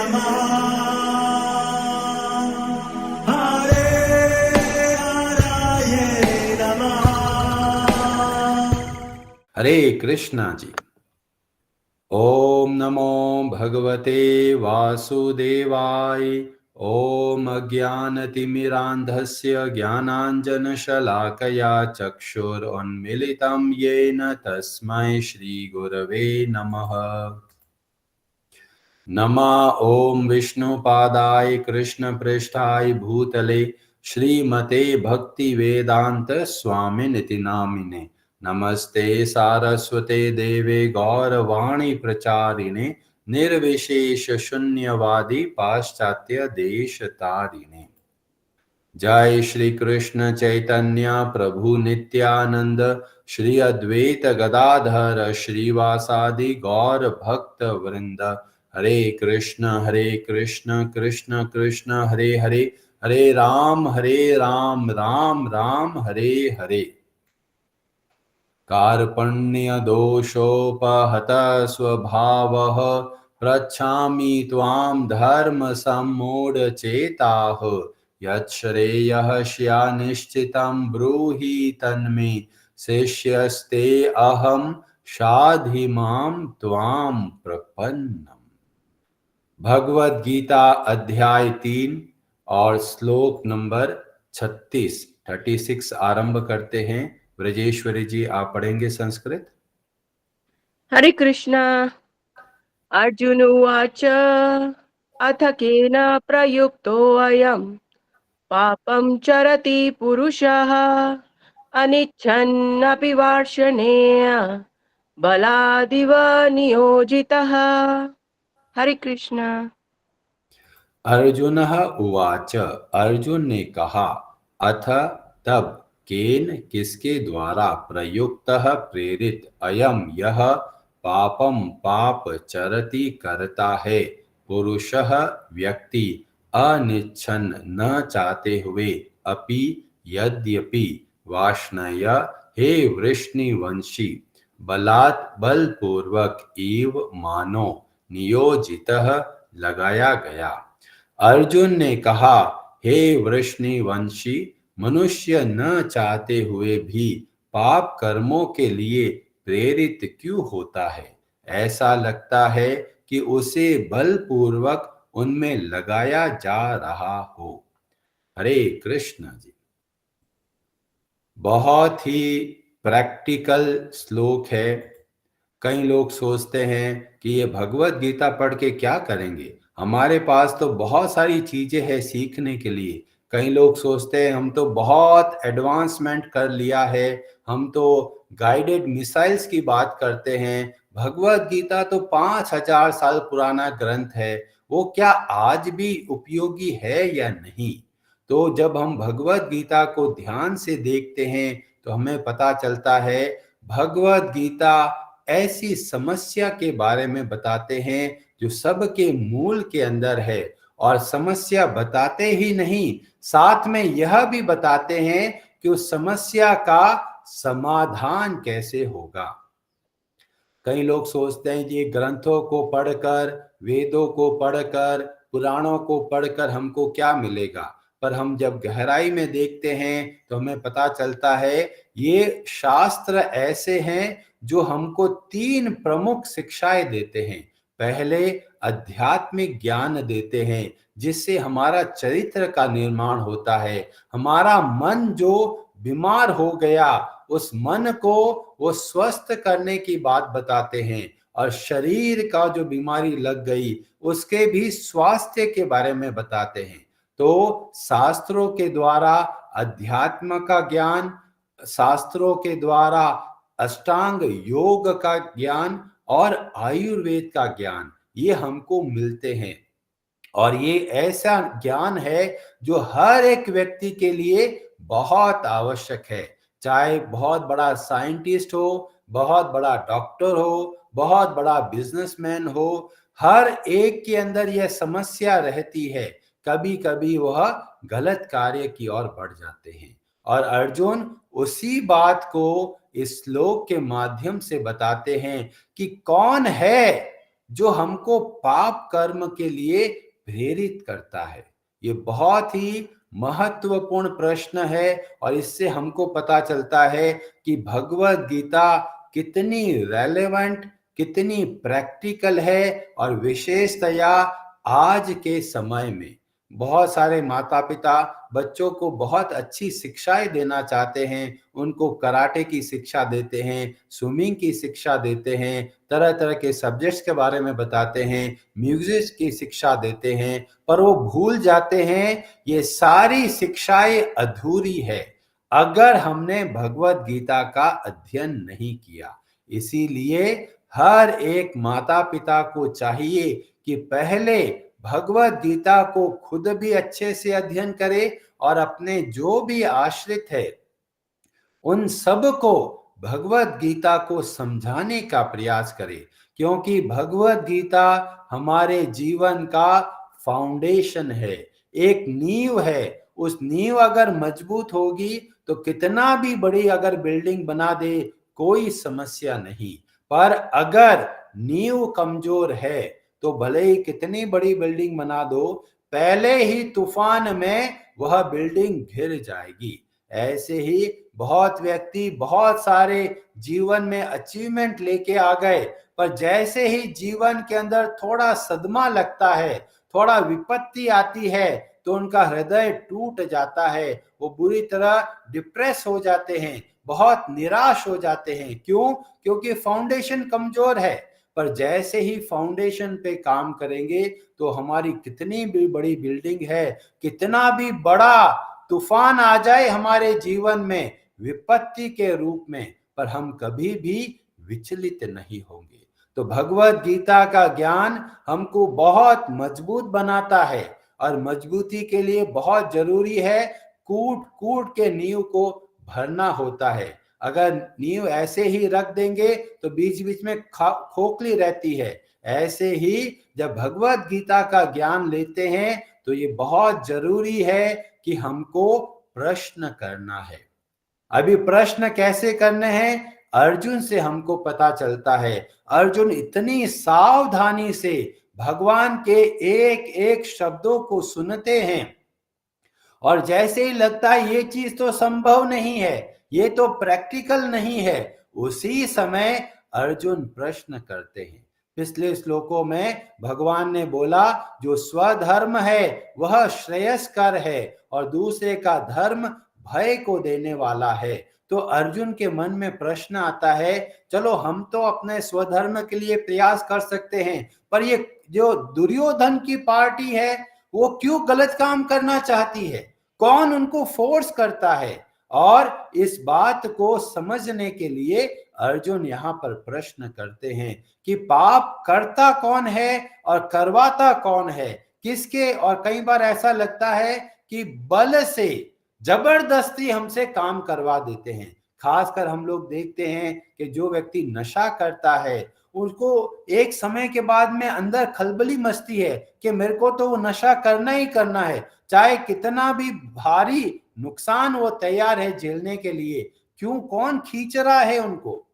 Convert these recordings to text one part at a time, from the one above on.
नमः हरे हराये नमः। हरे कृष्णा जी। ओम नमो भगवते वासुदेवाय। ओम अज्ञानतिमिरान्धस्य ज्ञानाञ्जनशलाकया चक्षुरुन्मीलितं येन तस्मै श्रीगुरवे नमः। नमः ओम विष्णुपादाय कृष्णपृष्ठाय भूतले श्रीमते भक्तिवेदांत स्वामिनिति नामिने। नमस्ते सारस्वते देवे गौरवाणी प्रचारिणे निर्विशेष शून्यवादी पाश्चात्य देश तारिणे। जय श्री कृष्ण चैतन्य प्रभु नित्यानंद श्री अद्वैत गदाधर श्रीवासादि गौर भक्त वृंद। हरे कृष्ण कृष्ण कृष्ण हरे हरे, हरे राम राम राम हरे हरे। कार्पण्य दोषोपहत स्वभावः पृच्छामि त्वां धर्म सम्मूढचेताः। यच्छ्रेयः स्यान्निश्चितं ब्रूहि तन्मे शिष्यस्ते अहं शाधि मां त्वां प्रपन्नम्। भगवद गीता अध्याय 3 और श्लोक नंबर 36 आरंभ करते हैं। ब्रजेश्वरी जी आप पढ़ेंगे संस्कृत। हरे कृष्णा। अर्जुन उवाच अथ केन प्रयुक्तोऽयं पापं चरति पुरुषः अनिच्छन्नपि वार्ष्णेय बलादिव नियोजितः। हरे कृष्णा। अर्जुन उवाच, अर्जुन ने कहा, अथ तब, केन किसके द्वारा, प्रयुक्त प्रेरित, अयम यह, पापम पाप, चरति करता है, पुरुषः व्यक्ति, अनिच्छन न चाहते हुए, अपि यद्यपि, वाष्णय हे वृष्णिवंशी, बलात् बलपूर्वक एव मानो, नियोजितः लगाया गया। अर्जुन ने कहा, हे वृष्णिवंशी, मनुष्य न चाहते हुए भी पाप कर्मों के लिए प्रेरित क्यों होता है? ऐसा लगता है कि उसे बलपूर्वक उनमें लगाया जा रहा हो। हरे कृष्ण जी। बहुत ही प्रैक्टिकल श्लोक है। कई लोग सोचते हैं कि ये भगवत गीता पढ़ के क्या करेंगे, हमारे पास तो बहुत सारी चीजें हैं सीखने के लिए। कई लोग सोचते हैं हम तो बहुत एडवांसमेंट कर लिया है, हम तो गाइडेड मिसाइल्स की बात करते हैं, भगवत गीता तो 5000 साल पुराना ग्रंथ है, वो क्या आज भी उपयोगी है या नहीं? तो जब हम भगवत गीता को ध्यान से देखते हैं तो हमें पता चलता है भगवत गीता ऐसी समस्या के बारे में बताते हैं जो सबके मूल के अंदर है। और समस्या बताते ही नहीं, साथ में यह भी बताते हैं कि उस समस्या का समाधान कैसे होगा। कई लोग सोचते हैं कि ग्रंथों को पढ़कर, वेदों को पढ़कर, पुराणों को पढ़कर हमको क्या मिलेगा, पर हम जब गहराई में देखते हैं तो हमें पता चलता है ये शास्त्र ऐसे हैं जो हमको 3 प्रमुख शिक्षाएं देते हैं। पहले आध्यात्मिक ज्ञान देते हैं जिससे हमारा चरित्र का निर्माण होता है। हमारा मन जो बीमार हो गया उस मन को वो स्वस्थ करने की बात बताते हैं, और शरीर का जो बीमारी लग गई उसके भी स्वास्थ्य के बारे में बताते हैं। तो शास्त्रों के द्वारा अध्यात्म का ज्ञान, शास्त्रों के द्वारा अष्टांग योग का ज्ञान और आयुर्वेद का ज्ञान ये हमको मिलते हैं। और ये ऐसा ज्ञान है जो हर एक व्यक्ति के लिए बहुत आवश्यक है। चाहे बहुत बड़ा साइंटिस्ट हो, बहुत बड़ा डॉक्टर हो, बहुत बड़ा बिजनेसमैन हो, हर एक के अंदर यह समस्या रहती है। कभी कभी वह गलत कार्य की ओर बढ़ जाते हैं, और अर्जुन उसी बात को इस श्लोक के माध्यम से बताते हैं कि कौन है जो हमको पाप कर्म के लिए प्रेरित करता है? ये बहुत ही महत्वपूर्ण प्रश्न है और इससे हमको पता चलता है कि भगवत गीता कितनी रेलेवेंट, कितनी प्रैक्टिकल है और विशेषतया आज के समय में बहुत सारे माता पिता बच्चों को बहुत अच्छी शिक्षाएं देना चाहते हैं, उनको कराटे की शिक्षा देते हैं, स्विमिंग की शिक्षा देते हैं, तरह तरह के सब्जेक्ट्स के बारे में बताते हैं, म्यूजिक की शिक्षा देते हैं, पर वो भूल जाते हैं ये सारी शिक्षाएं अधूरी है अगर हमने भगवत गीता का अध्ययन नहीं किया। इसीलिए हर एक माता पिता को चाहिए कि पहले भगवत गीता को खुद भी अच्छे से अध्ययन करे और अपने जो भी आश्रित है उन सब को भगवत गीता को समझाने का प्रयास करे, क्योंकि भगवत गीता हमारे जीवन का फाउंडेशन है, एक नींव है। उस नींव अगर मजबूत होगी तो कितना भी बड़ी अगर बिल्डिंग बना दे कोई समस्या नहीं, पर अगर नींव कमजोर है तो भले ही कितनी बड़ी बिल्डिंग बना दो, पहले ही तूफान में वह बिल्डिंग गिर जाएगी। ऐसे ही बहुत व्यक्ति बहुत सारे जीवन में अचीवमेंट लेके आ गए, पर जैसे ही जीवन के अंदर थोड़ा सदमा लगता है, थोड़ा विपत्ति आती है, तो उनका हृदय टूट जाता है, वो बुरी तरह डिप्रेस हो जाते हैं, बहुत निराश हो जाते हैं। क्यों? क्योंकि फाउंडेशन कमजोर है। पर जैसे ही फाउंडेशन पे काम करेंगे तो हमारी कितनी भी बड़ी बिल्डिंग है, कितना भी बड़ा तूफान आ जाए हमारे जीवन में विपत्ति के रूप में, पर हम कभी भी विचलित नहीं होंगे। तो भगवत गीता का ज्ञान हमको बहुत मजबूत बनाता है और मजबूती के लिए बहुत जरूरी है कूट कूट के नींव को भरना होता है। अगर नींव ऐसे ही रख देंगे तो बीच बीच में खोखली रहती है। ऐसे ही जब भगवत गीता का ज्ञान लेते हैं तो ये बहुत जरूरी है कि हमको प्रश्न करना है। अभी प्रश्न कैसे करने हैं अर्जुन से हमको पता चलता है। अर्जुन इतनी सावधानी से भगवान के एक एक शब्दों को सुनते हैं और जैसे ही लगता है ये चीज तो संभव नहीं है, ये तो प्रैक्टिकल नहीं है, उसी समय अर्जुन प्रश्न करते हैं। पिछले श्लोकों में भगवान ने बोला जो स्वधर्म है वह श्रेयस्कर है और दूसरे का धर्म भय को देने वाला है। तो अर्जुन के मन में प्रश्न आता है, चलो हम तो अपने स्वधर्म के लिए प्रयास कर सकते हैं, पर ये जो दुर्योधन की पार्टी है वो क्यों गलत काम करना चाहती है, कौन उनको फोर्स करता है? और इस बात को समझने के लिए अर्जुन यहाँ पर प्रश्न करते हैं कि पाप करता कौन है और करवाता कौन है, किसके। और कई बार ऐसा लगता है कि बल से जबरदस्ती हमसे काम करवा देते हैं। खासकर हम लोग देखते हैं कि जो व्यक्ति नशा करता है उसको एक समय के बाद में अंदर खलबली मचती है कि मेरे को तो वो नशा करना ही करना है, चाहे कितना भी भारी नुकसान वो तैयार है झेलने के लिए। क्यों? कौन खींच रहा है उनको?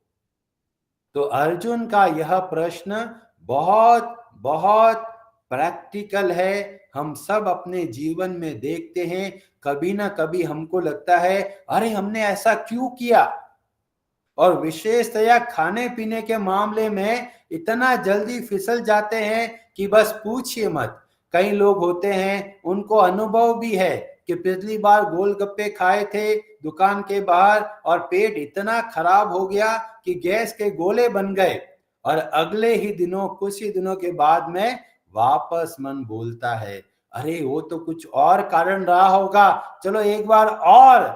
तो अर्जुन का यह प्रश्न बहुत बहुत प्रैक्टिकल है। हम सब अपने जीवन में देखते हैं, कभी ना कभी हमको लगता है अरे हमने ऐसा क्यों किया। और विशेषतया खाने पीने के मामले में इतना जल्दी फिसल जाते हैं कि बस पूछिए मत। कई लोग होते हैं उनको अनुभव भी है कि पिछली बार गोलगप्पे खाए थे दुकान के बाहर और पेट इतना खराब हो गया कि गैस के गोले बन गए, और अगले ही दिनों कुछ ही दिनों के बाद में वापस मन बोलता है अरे वो तो कुछ और कारण रहा होगा, चलो एक बार और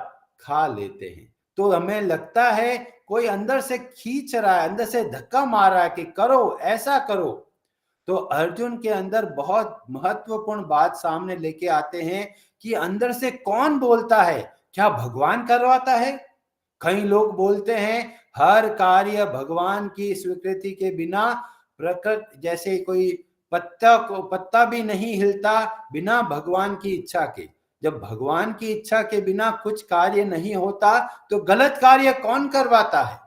खा लेते हैं। तो हमें लगता है कोई अंदर से खींच रहा है, अंदर से धक्का मार रहा है कि करो, ऐसा करो। तो अर्जुन के अंदर बहुत महत्वपूर्ण बात सामने लेके आते हैं कि अंदर से कौन बोलता है, क्या भगवान करवाता है? कई लोग बोलते हैं हर कार्य भगवान की स्वीकृति के बिना, प्रकृति जैसे कोई पत्ता भी नहीं हिलता बिना भगवान की इच्छा के। जब भगवान की इच्छा के बिना कुछ कार्य नहीं होता तो गलत कार्य कौन करवाता है?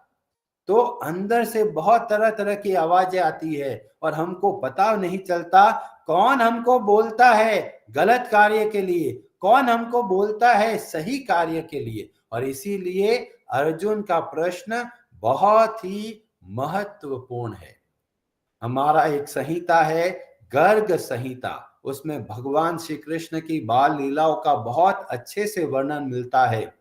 तो अंदर से बहुत तरह तरह की आवाजें आती है और हमको पता नहीं चलता कौन हमको बोलता है गलत कार्य के लिए, कौन हमको बोलता है सही कार्य के लिए। और इसीलिए अर्जुन का प्रश्न बहुत ही महत्वपूर्ण है। हमारा एक संहिता है गर्ग संहिता, उसमें भगवान श्री कृष्ण की बाल लीलाओं का बहुत अच्छे से वर्णन मिलता है।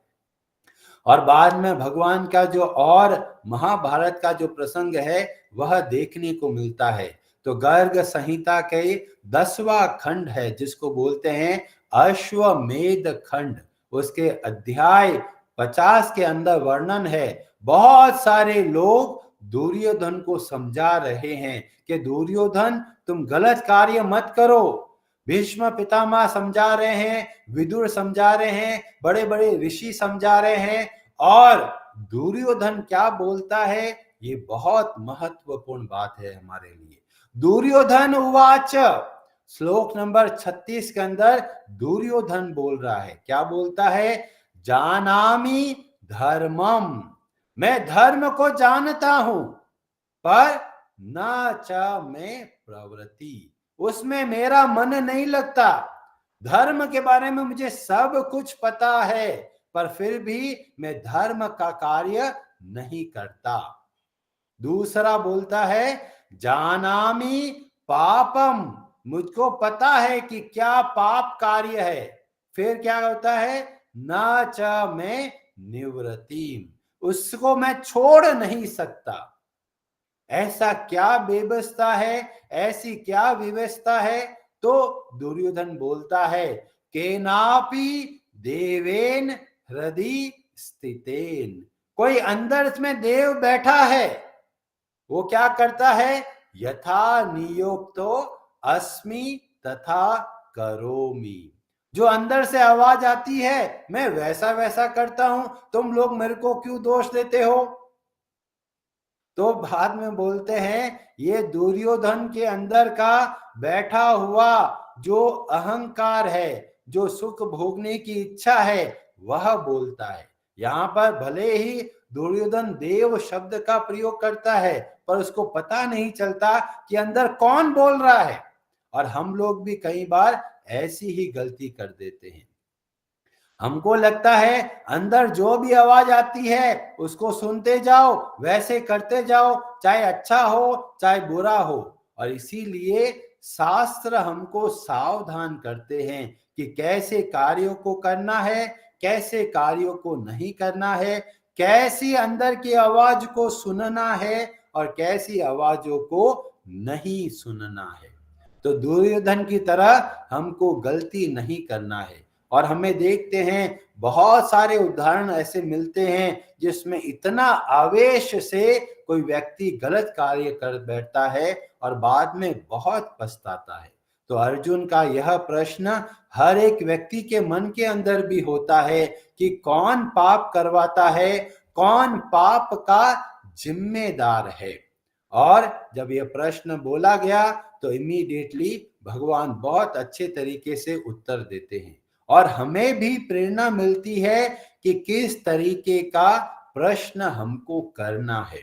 और बाद में भगवान का जो और महाभारत का जो प्रसंग है वह देखने को मिलता है। तो गर्ग संहिता के 10वां खंड है जिसको बोलते हैं अश्वमेध खंड। उसके अध्याय 50 के अंदर वर्णन है। बहुत सारे लोग दुर्योधन को समझा रहे हैं कि दुर्योधन तुम गलत कार्य मत करो। भीष्म पितामह समझा रहे हैं, विदुर समझा रहे हैं, बड़े बड़े ऋषि समझा रहे हैं। और दुर्योधन क्या बोलता है, ये बहुत महत्वपूर्ण बात है हमारे लिए। दुर्योधन उवाच, श्लोक नंबर 36 के अंदर दुर्योधन बोल रहा है, क्या बोलता है, जानामि धर्मम, मैं धर्म को जानता हूं, पर न च में प्रवृत्ति, उसमें मेरा मन नहीं लगता। धर्म के बारे में मुझे सब कुछ पता है, पर फिर भी मैं धर्म का कार्य नहीं करता। दूसरा बोलता है जानामि पापम, मुझको पता है कि क्या पाप कार्य है। फिर क्या होता है, न च में निवृत्ति, उसको मैं छोड़ नहीं सकता। ऐसा क्या व्यवस्था है, ऐसी क्या व्यवस्था है। तो दुर्योधन बोलता है केनापि देवेन हृदय स्थितेन, कोई अंदर में देव बैठा है, वो क्या करता है, यथा नियोक्तो अस्मि तथा करोमि, जो अंदर से आवाज आती है मैं वैसा वैसा करता हूं, तुम लोग मेरे को क्यों दोष देते हो। तो बाद में बोलते हैं ये दुर्योधन के अंदर का बैठा हुआ जो अहंकार है, जो सुख भोगने की इच्छा है, वह बोलता है। यहां पर भले ही दुर्योधन देव शब्द का प्रयोग करता है, पर उसको पता नहीं चलता कि अंदर कौन बोल रहा है। और हम लोग भी कई बार ऐसी ही गलती कर देते हैं। हमको लगता है अंदर जो भी आवाज आती है उसको सुनते जाओ, वैसे करते जाओ, चाहे अच्छा हो चाहे बुरा हो। और इसीलिए शास्त्र हमको सावधान करते हैं कि कैसे कार्यों को करना है, कैसे कार्यों को नहीं करना है, कैसी अंदर की आवाज को सुनना है और कैसी आवाजों को नहीं सुनना है। तो दुर्योधन की तरह हमको गलती नहीं करना है। और हमें देखते हैं बहुत सारे उदाहरण ऐसे मिलते हैं जिसमें इतना आवेश से कोई व्यक्ति गलत कार्य कर बैठता है और बाद में बहुत पछताता है। तो अर्जुन का यह प्रश्न हर एक व्यक्ति के मन के अंदर भी होता है कि कौन पाप करवाता है, कौन पाप का जिम्मेदार है। और जब यह प्रश्न बोला गया तो इमीडिएटली भगवान बहुत अच्छे तरीके से उत्तर देते हैं और हमें भी प्रेरणा मिलती है कि किस तरीके का प्रश्न हमको करना है।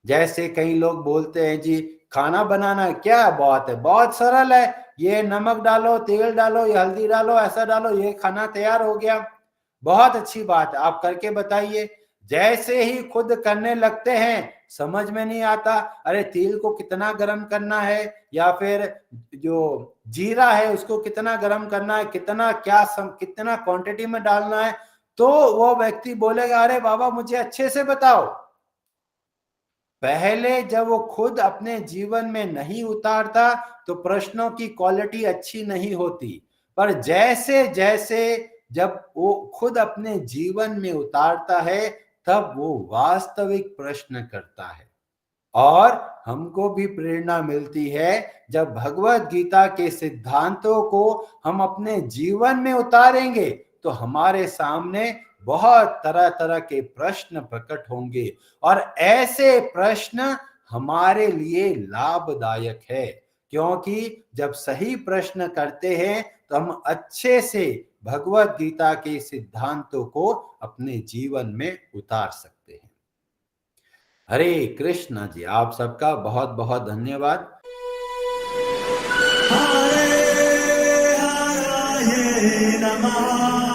जैसे कई लोग बोलते हैं जी खाना बनाना क्या बात है, बहुत सरल है, ये नमक डालो, तेल डालो, ये हल्दी डालो, ऐसा डालो, ये खाना तैयार हो गया। बहुत अच्छी बात है, आप करके बताइए। जैसे ही खुद करने लगते हैं समझ में नहीं आता, अरे तेल को कितना गर्म करना है या फिर जो जीरा है उसको कितना गर्म करना है, कितना कितना क्वांटिटी में डालना है। तो वो व्यक्ति बोलेगा अरे बाबा मुझे अच्छे से बताओ। पहले जब वो खुद अपने जीवन में नहीं उतारता तो प्रश्नों की क्वालिटी अच्छी नहीं होती, पर जैसे जैसे जब वो खुद अपने जीवन में उतारता है तब वो वास्तविक प्रश्न करता है। और हमको भी प्रेरणा मिलती है जब भगवत गीता के सिद्धांतों को हम अपने जीवन में उतारेंगे तो हमारे सामने बहुत तरह तरह के प्रश्न प्रकट होंगे और ऐसे प्रश्न हमारे लिए लाभदायक है, क्योंकि जब सही प्रश्न करते हैं तो हम अच्छे से भगवत गीता के सिद्धांतों को अपने जीवन में उतार सकते हैं। हरे कृष्ण जी, आप सबका बहुत बहुत धन्यवाद। हरे हराये नमः।